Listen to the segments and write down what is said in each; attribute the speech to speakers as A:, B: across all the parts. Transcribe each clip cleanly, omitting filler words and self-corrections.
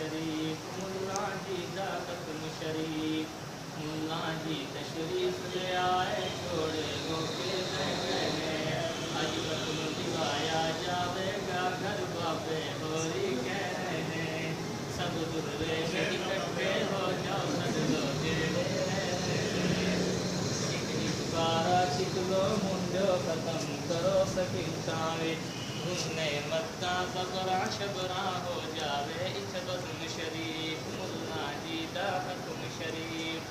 A: शरीफ, मुल्ला जी दा खत्म शरीफ। मुल्ला जी तशरीफ ले आए, छोड़े गोके गहने। अज खत्म दिवाया जावेगा, घर बाबे होरी कहने। सब दुर्वेश इकट्ठे हो जाओ, सद लो जेड़े बारा चिकलो मुंडो खत्म करो सकिंता विच। घूमने मत्ता बकरा शबरा हो जावे, इच बज़म शरीफ, मुल्ला जी दा खत्म शरीफ।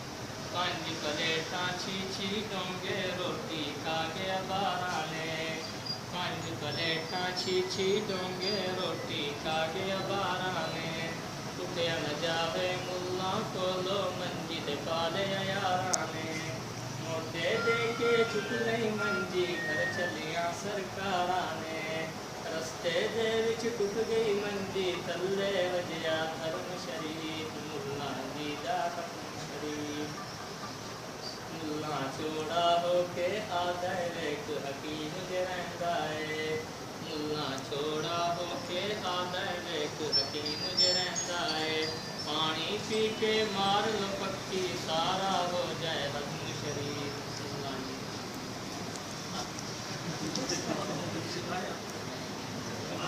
A: पंज प्लेटा छी छी डोंगे रोटी खा गया बाराने। पंज प्लेटा छी छी डोंगे रोटी खा गया बाराने। उठया न जावे मुल्ला कोलो, मंजी दे पाले याराने। मोटे दे के चुक नहीं मंजी, घर चलिया सरकारा ने। रस्ते दे विच टुट गई मंजी, थल्ले वजया धर्म शरीफ, मुल्ला जी दा खत्म शरीफ। मुल्ला चोड़ा होके आदा वेख, हकीम जे रहिंदा है। मुल्ला चोड़ा होके आदा वेख, हकीम जे रहिंदा है। पानी पी के मार लो पक्की, सारा हो जाए हजम शरीफ। मुल्ला जी